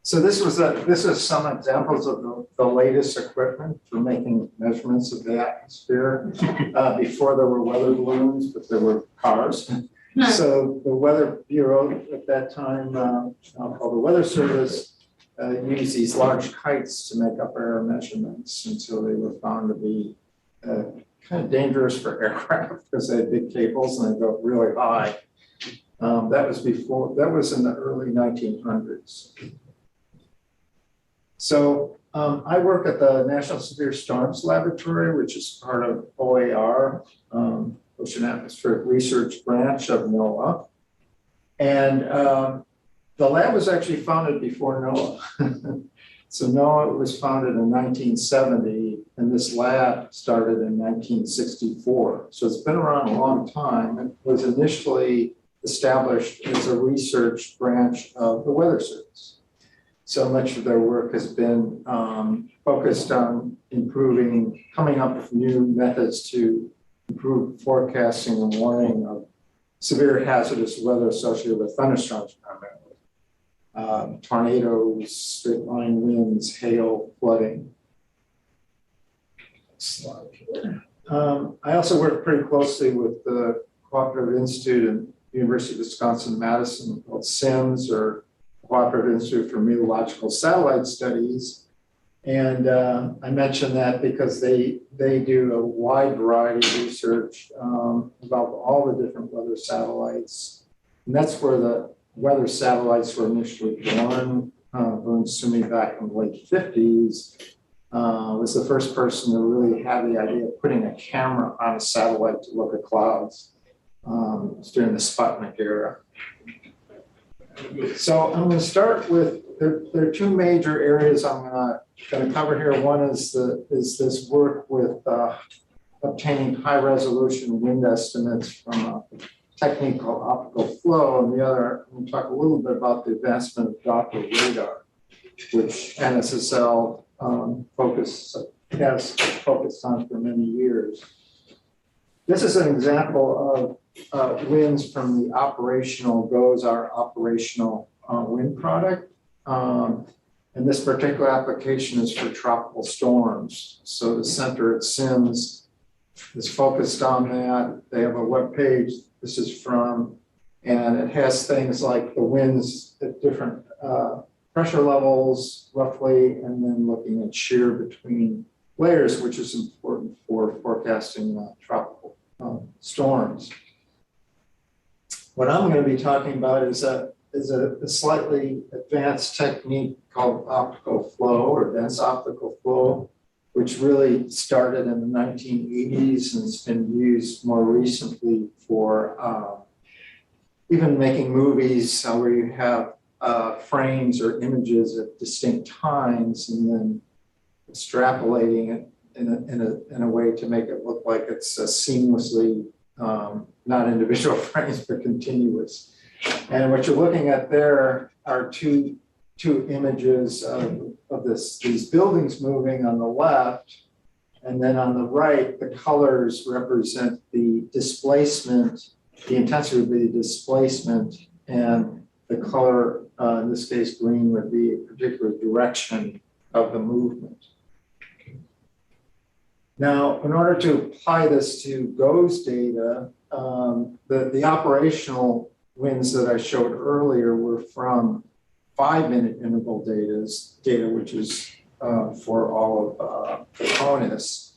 So this is some examples of the latest equipment for making measurements of the atmosphere. Before there were weather balloons, but there were cars. So the Weather Bureau at that time, called the Weather Service, used these large kites to make up air measurements until they were found to be kind of dangerous for aircraft because they had big cables and they go really high. That was in the early 1900s. So I work at the National Severe Storms Laboratory, which is part of OAR, Ocean Atmospheric Research Branch of NOAA. And the lab was actually founded before NOAA. So NOAA was founded in 1970, and this lab started in 1964. So it's been around a long time. It was initially established as a research branch of the Weather Service. So much of their work has been focused on coming up with new methods to improve forecasting and warning of severe hazardous weather associated with thunderstorms primarily. Tornadoes, straight line winds, hail, flooding. Next slide here. I also work pretty closely with the Cooperative Institute and University of Wisconsin-Madison called SIMS, or Cooperative Institute for Meteorological Satellite Studies. And I mention that because they do a wide variety of research about all the different weather satellites. And that's where the weather satellites were initially born. Vern Sumi back in the late 50s was the first person to really have the idea of putting a camera on a satellite to look at clouds. It was during the Sputnik era. So I'm going to start with, there are two major areas I'm going to cover here. One is this work with obtaining high resolution wind estimates from a technique called optical flow, and the other, I'm going to talk a little bit about the advancement of Doppler radar, which NSSL has focused on for many years. This is an example of winds from the GOES-R operational wind product. And this particular application is for tropical storms. So the center at SIMS is focused on that. They have a web page this is from, and it has things like the winds at different pressure levels roughly, and then looking at shear between layers, which is important for forecasting tropical storms. What I'm going to be talking about is a slightly advanced technique called optical flow, or dense optical flow, which really started in the 1980s and has been used more recently for even making movies where you have frames or images at distinct times and then extrapolating it in a way to make it look like it's seamlessly, not individual frames, but continuous. And what you're looking at there are two images of these buildings moving on the left, and then on the right, the colors represent the displacement, the intensity would be the displacement, and the color, in this case green, would be a particular direction of the movement. Now, in order to apply this to GOES data, the operational winds that I showed earlier were from 5-minute interval data, which is for all of the CONUS.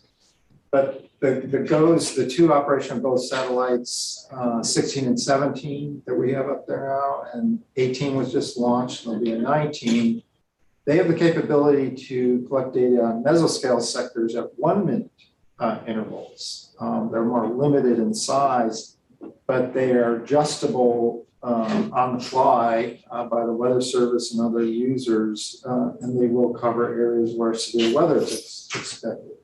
But the two operational GOES satellites, 16 and 17 that we have up there now, and 18 was just launched, there'll be a 19. They have the capability to collect data on mesoscale sectors at 1-minute intervals. They're more limited in size, but they are adjustable on the fly by the Weather Service and other users, and they will cover areas where severe weather is expected.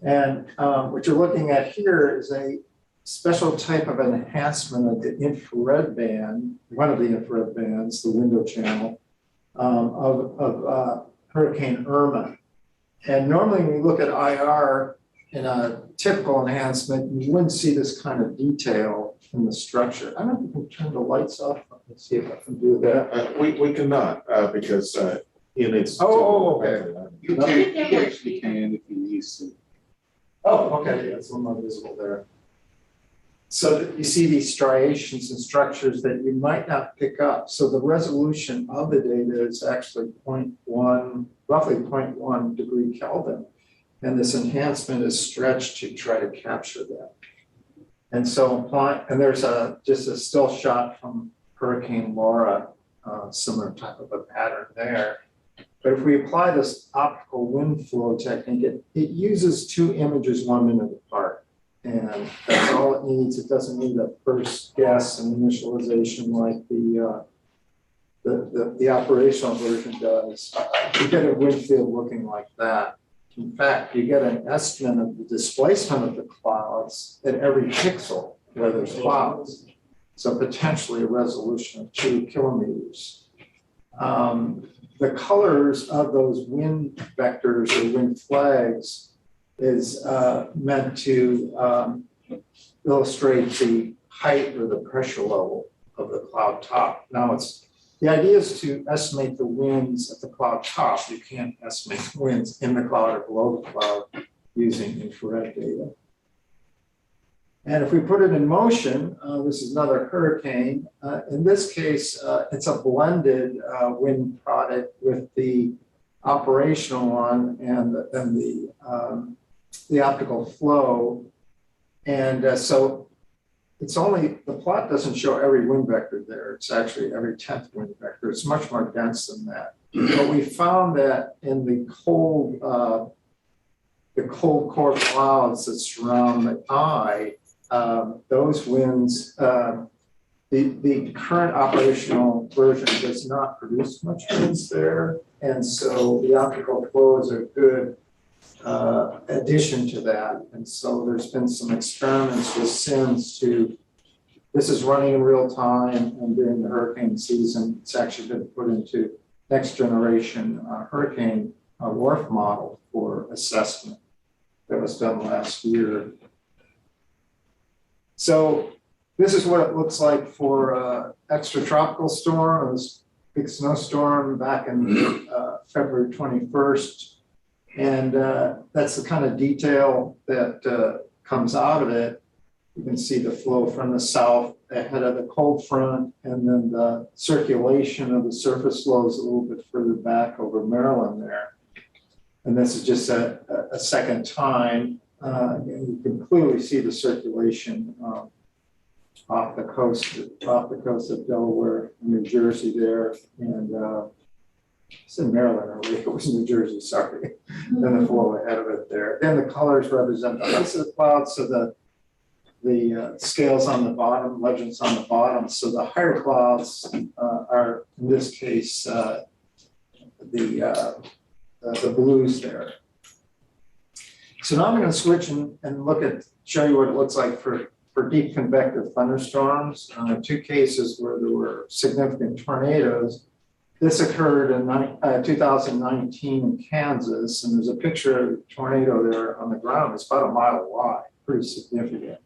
And what you're looking at here is a special type of enhancement of the infrared band, one of the infrared bands, the window channel, of Hurricane Irma. And normally when you look at IR in a typical enhancement, you wouldn't see this kind of detail. the structure. I don't know if we can turn the lights off. Let's see if I can do that. We cannot, because in its. Okay. You actually can if you use some. Oh, okay, yeah, it's a little more visible there. So that you see these striations and structures that you might not pick up. So the resolution of the data is actually 0.1, roughly 0.1 degree Kelvin. And this enhancement is stretched to try to capture that. And so and there's just a still shot from Hurricane Laura, similar type of a pattern there. But if we apply this optical wind flow technique, it uses two images 1 minute apart. And that's all it needs. It doesn't need a first guess and initialization like the operational version does. You get a wind field looking like that. In fact, you get an estimate of the displacement of the clouds at every pixel where there's clouds. So potentially a resolution of 2 kilometers. The colors of those wind vectors or wind flags is meant to illustrate the height or the pressure level of the cloud top. Now the idea is to estimate the winds at the cloud top. You can't estimate winds in the cloud or below the cloud using infrared data. And if we put it in motion, this is another hurricane. In this case, it's a blended wind product with the operational one and the optical flow. And so it's only, the plot doesn't show every wind vector there. It's actually every 10th wind vector. It's much more dense than that. But we found that in the cold core clouds that surround the eye, those winds, the current operational version does not produce much winds there. And so the optical flow is a good addition to that. And so there's been some experiments with SIMS this is running in real time, and during the hurricane season, it's actually been put into next generation hurricane WRF model for assessment that was done last year. So this is what it looks like for extratropical storm. It was a big snowstorm back in February 21st. And that's the kind of detail that comes out of it. You can see the flow from the south ahead of the cold front, and then the circulation of the surface flows a little bit further back over Maryland there. And this is just a second time. And you can clearly see the circulation off the coast of Delaware, New Jersey there, and it's in Maryland, or it was New Jersey, sorry, and the flow ahead of it there. And the colors represent the heights of the clouds, so the scales on the bottom, legends on the bottom. So the higher clouds are, in this case, the blues there. So now I'm going to switch and show you what it looks like for deep convective thunderstorms. 2 cases where there were significant tornadoes. This occurred in 2019 in Kansas, and there's a picture of a tornado there on the ground. It's about a mile wide, pretty significant.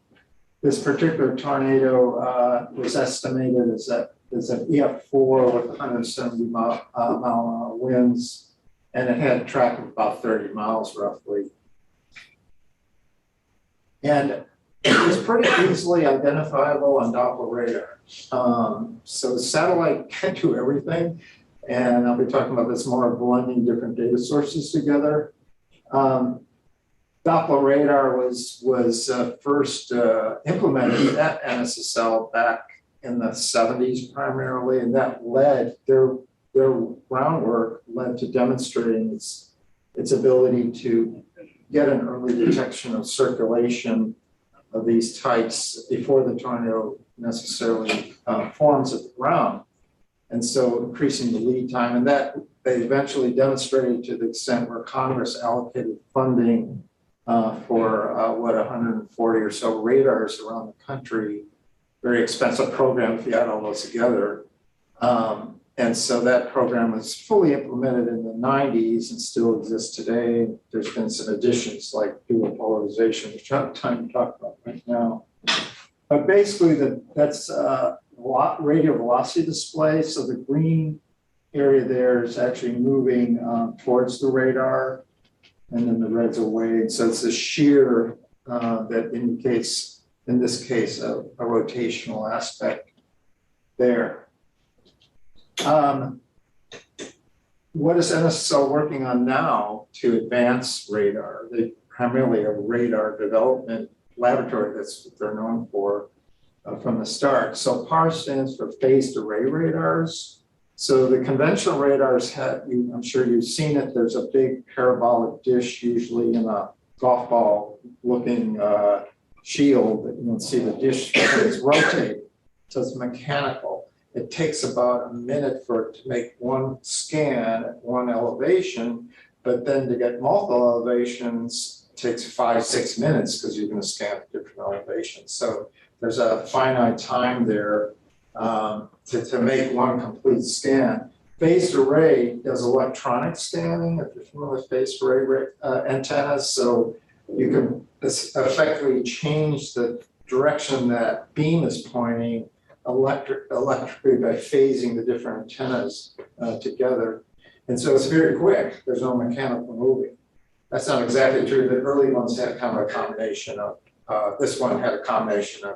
This particular tornado was estimated as an EF4 with 170 mile an hour winds, and it had a track of about 30 miles roughly. And it was pretty easily identifiable on Doppler radar. So satellite can't do everything. And I'll be talking about this more, blending different data sources together. Doppler radar was first implemented at NSSL back in the 70s primarily, and that led, their groundwork led to demonstrating its ability to get an early detection of circulation of these types before the tornado necessarily forms at the ground. And so increasing the lead time, and that they eventually demonstrated to the extent where Congress allocated funding for 140 or so radars around the country, very expensive program if you add all those together. And so that program was fully implemented in the 90s and still exists today. There's been some additions like dual polarization, which I don't have time to talk about right now. But basically, that's radial velocity display. So the green area there is actually moving towards the radar, and then the red's away. So it's a shear that indicates, in this case, a rotational aspect there. What is NSSL working on now to advance radar? They primarily a radar development laboratory. That's what they're known for from the start. So PAR stands for phased array radars. So the conventional radars have, I'm sure you've seen it, there's a big parabolic dish, usually in a golf ball looking shield. You don't see the dish is rotating, so it's mechanical. It takes about a minute for it to make one scan at one elevation, but then to get multiple elevations takes 5-6 minutes because you're going to scan at different elevations. So there's a finite time there to make one complete scan. Phased array does electronic scanning, if you're familiar with phased array antennas. So you can effectively change the direction that beam is pointing electrically by phasing the different antennas together. And so it's very quick. There's no mechanical moving. That's not exactly true. The early ones had kind of a combination of, this one had a combination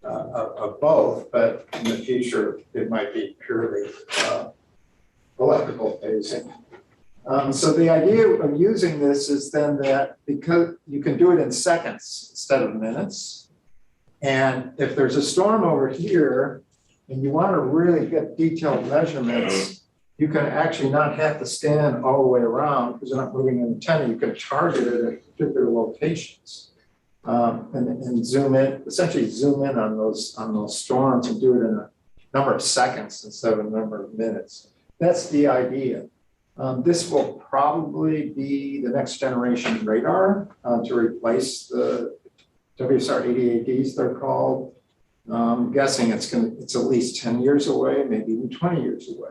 of both, but in the future, it might be purely electrical phasing. So the idea of using this is then that because you can do it in seconds instead of minutes. And if there's a storm over here and you want to really get detailed measurements, you can actually not have to stand all the way around because you're not moving an antenna. You can target it at particular locations and zoom in, essentially zoom in on those storms and do it in a number of seconds instead of a number of minutes. That's the idea. This will probably be the next generation radar to replace the WSR 88Ds, they're called. I'm guessing it's at least 10 years away, maybe even 20 years away.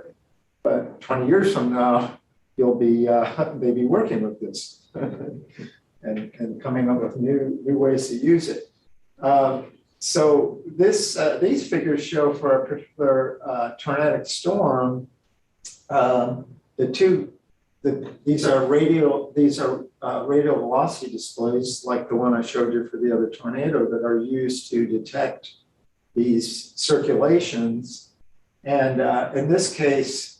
But 20 years from now, you'll be maybe working with this and coming up with new ways to use it. So these figures show for a particular tornadic storm, these are radial velocity displays like the one I showed you for the other tornado that are used to detect these circulations. And in this case,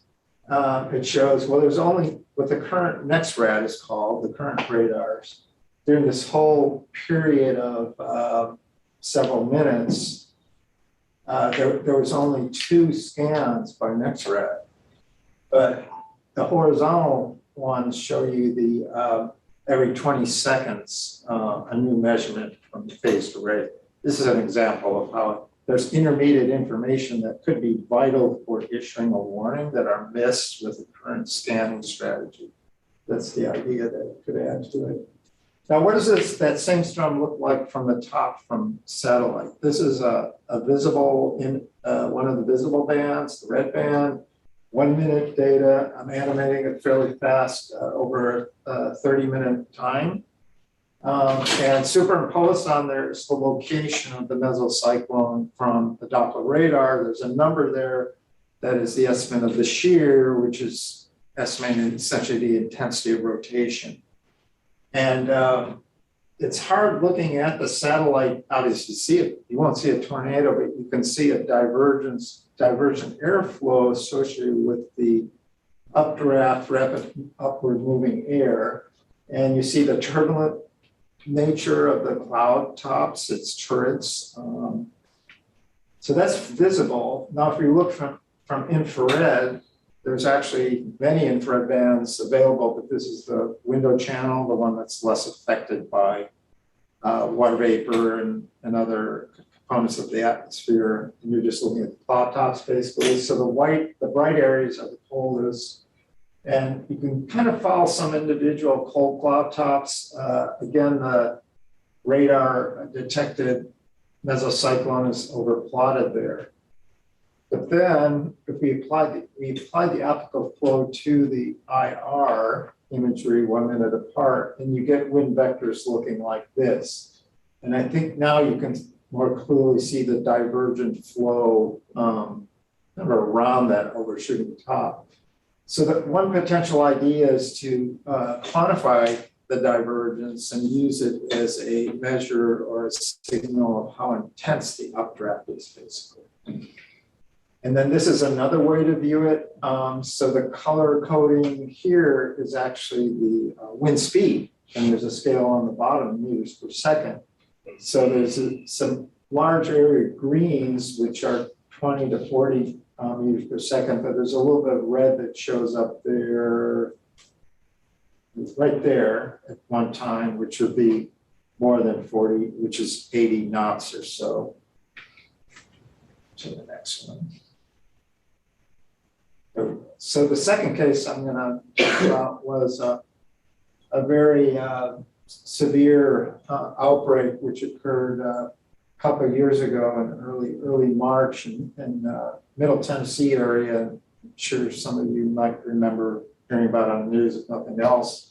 it shows, well, there's only, with the current NEXRAD is called, the current radars, during this whole period of several minutes, there was only 2 scans by NEXRAD. But the horizontal ones show you the every 20 seconds a new measurement from the phased array. This is an example of how there's intermediate information that could be vital for issuing a warning that are missed with the current scanning strategy. That's the idea that it could add to it. Now, what does that same storm look like from the top from satellite? This is a visible in one of the visible bands, the red band. 1 minute data. I'm animating it fairly fast over a 30-minute time. And superimposed on there is the location of the mesocyclone from the Doppler radar. There's a number there that is the estimate of the shear, which is estimating essentially the intensity of rotation. And it's hard looking at the satellite, obviously see it. You won't see a tornado, but you can see a divergent airflow associated with the updraft, rapid upward moving air. And you see the turbulent nature of the cloud tops, its turrets. So that's visible. Now, if you look from infrared, there's actually many infrared bands available, but this is the window channel, the one that's less affected by water vapor and other components of the atmosphere. And you're just looking at the cloud tops basically. So the bright areas are the coldest. And you can kind of follow some individual cold cloud tops. Again, the radar detected mesocyclone is overplotted there. But then if we apply the optical flow to the IR imagery 1 minute apart, and you get wind vectors looking like this. And I think now you can more clearly see the divergent flow kind of around that overshooting top. So that one potential idea is to quantify the divergence and use it as a measure or a signal of how intense the updraft is, basically. And then this is another way to view it. So the color coding here is actually the wind speed, and there's a scale on the bottom, meters per second. So there's some large area greens, which are 20 to 40 meters per second, but there's a little bit of red that shows up there, right there at one time, which would be more than 40, which is 80 knots or so. To the next one. So the second case I'm going to talk about was a very severe outbreak which occurred a couple of years ago in early March in Middle Tennessee area. I'm sure some of you might remember hearing about it on the news, if nothing else.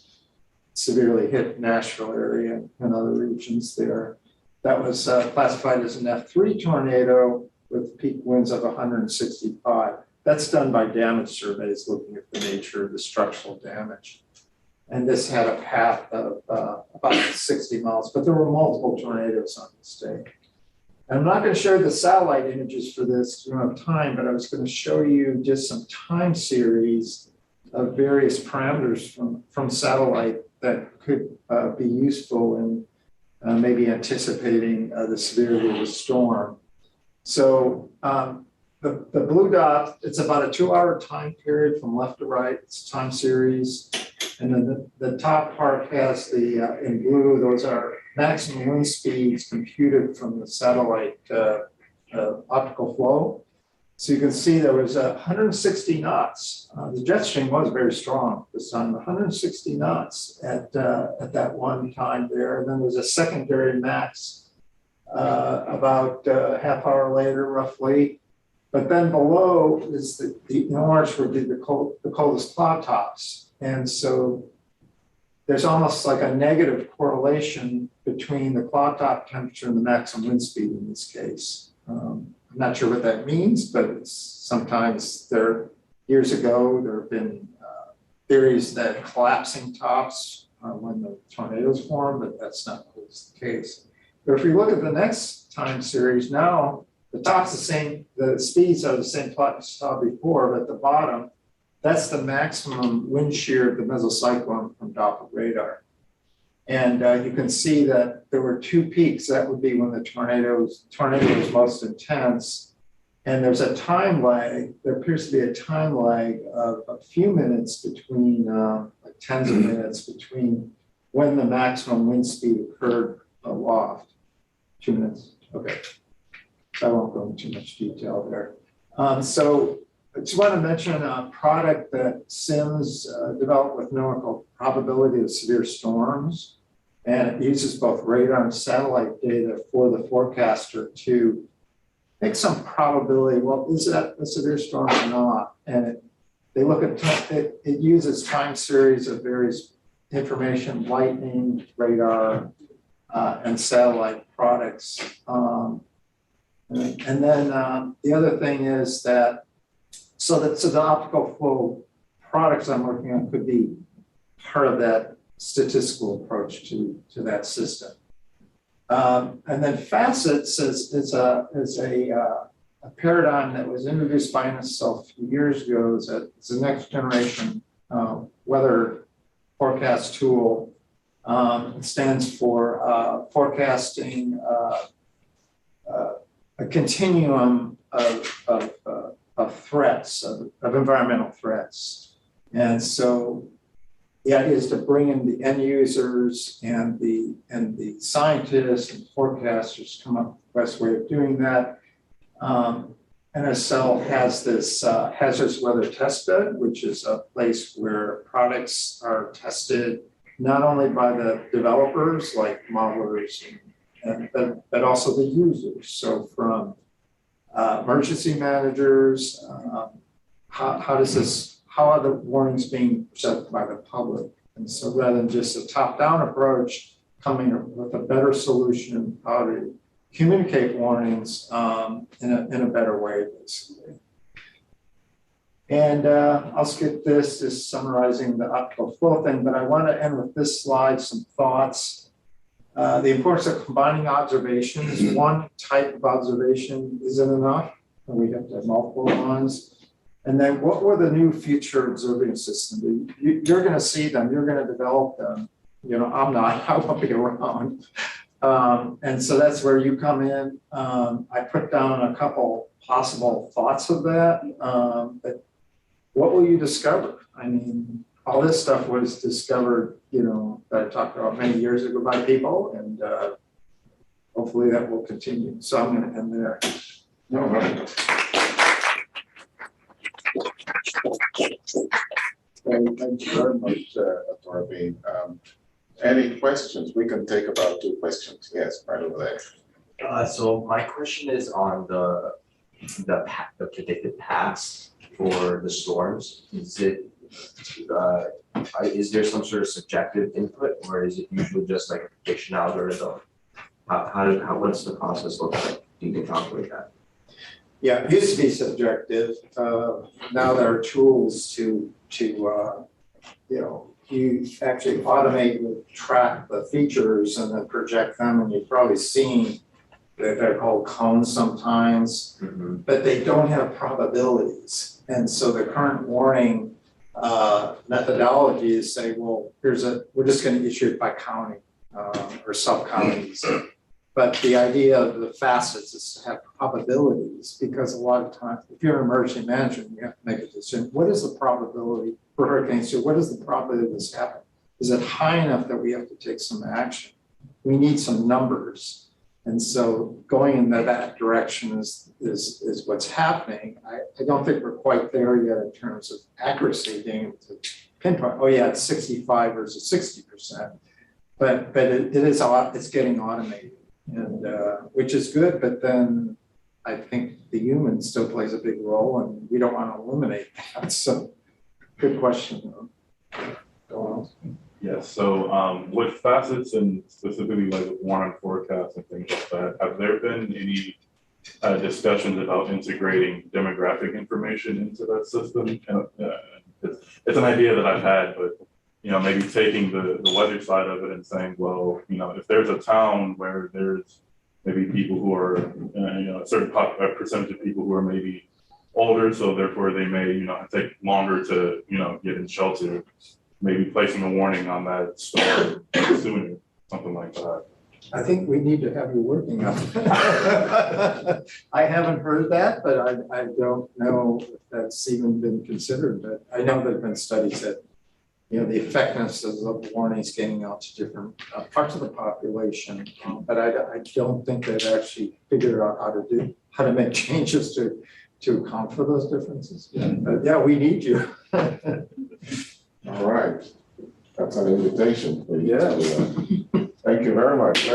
Severely hit Nashville area and other regions there. That was classified as an F3 tornado with peak winds of 165. That's done by damage surveys looking at the nature of the structural damage. And this had a path of about 60 miles, but there were multiple tornadoes on this day. And I'm not going to show the satellite images for this, we don't have time, but I was going to show you just some time series of various parameters from satellite that could be useful in maybe anticipating the severity of the storm. So the blue dot, it's about a 2-hour time period from left to right, it's a time series. And then the top part has the, in blue, those are maximum wind speeds computed from the satellite optical flow. So you can see there was 160 knots. The jet stream was very strong this time, 160 knots at that one time there. And then there's a secondary max about a half hour later, roughly. But then below is the orange would be the coldest cloud tops. And so there's almost like a negative correlation between the cloud top temperature and the maximum wind speed in this case. I'm not sure what that means, but it's sometimes years ago, there have been theories that collapsing tops when the tornadoes form, but that's not always the case. But if we look at the next time series now, the top's the same, the speeds are the same plot you saw before, but at the bottom, that's the maximum wind shear of the mesocyclone from Doppler radar. And you can see that there were 2 peaks. That would be when the tornado was most intense. And there's a time lag. There appears to be a time lag of a few minutes between, like tens of minutes between when the maximum wind speed occurred aloft. 2 minutes. Okay. So I won't go into too much detail there. So I just want to mention a product that SIMS developed with NOAA called Probability of Severe Storms. And it uses both radar and satellite data for the forecaster to make some probability. Well, is that a severe storm or not? And they look at it uses time series of various information, lightning, radar, and satellite products. And then the other thing is that so the optical flow products I'm working on could be part of that statistical approach to that system. And then facets is a paradigm that was introduced by NSSL a few years ago. It's a next generation weather forecast tool. It stands for forecasting a continuum of threats, of environmental threats. And so the idea is to bring in the end users and the scientists and forecasters to come up with the best way of doing that. NSSL has this hazardous weather test bed, which is a place where products are tested not only by the developers like modelers, but also the users. So from emergency managers, how are the warnings being perceived by the public? And so rather than just a top-down approach, coming up with a better solution how to communicate warnings in a better way, basically. And I'll skip this, just summarizing the optical flow thing, but I want to end with this slide, some thoughts. The importance of combining observations. One type of observation isn't enough. We have to have multiple ones. And then what were the new future observing systems? You're going to see them, you're going to develop them. You know, I'm not, I won't be around. And so that's where you come in. I put down a couple possible thoughts of that. But what will you discover? I mean, all this stuff was discovered, you know, that I talked about many years ago by people, and hopefully that will continue. So I'm going to end there. All right. Thank you very much, Dr. Rabin. Any questions? We can take about 2 questions. Yes, right over there. So my question is on the predicted paths for the storms. Is there some sort of subjective input, or is it usually just like a prediction algorithm? What's the process look like? Do you can calculate that? Yeah, it used to be subjective. Now there are tools to you know, you actually automate and track the features and then project them, and you've probably seen that they're called cones sometimes, but they don't have probabilities. And so the current warning methodology is say, well, we're just going to issue it by county or sub-counties. But the idea of the facets is to have probabilities, because a lot of times, if you're in emergency management, you have to make a decision. What is the probability for hurricanes? So what is the probability of this happening? Is it high enough that we have to take some action? We need some numbers. And so going in that direction is what's happening. I don't think we're quite there yet in terms of accuracy, being able to pinpoint, oh yeah, it's 65 versus 60%. But it's getting automated. And which is good, but then I think the human still plays a big role, and we don't want to eliminate that. So, good question, though. Yes. So, with facets and specifically like with warning forecasts and things like that, have there been any discussions about integrating demographic information into that system? It's an idea that I've had, but you know, maybe taking the weather side of it and saying, well, you know, if there's a town where there's maybe people who are, you know, a certain percentage of people who are maybe older, so therefore they may, you know, take longer to, you know, get in shelter, maybe placing a warning on that storm sooner, something like that. I think we need to have you working on it. I haven't heard that, but I don't know if that's even been considered. But I know there have been studies that, you know, the effectiveness of warnings getting out to different parts of the population, but I don't think they've actually figured out how to make changes to account for those differences. Yeah. But yeah, we need you. All right. That's an invitation for you. Yeah. Thank you very much.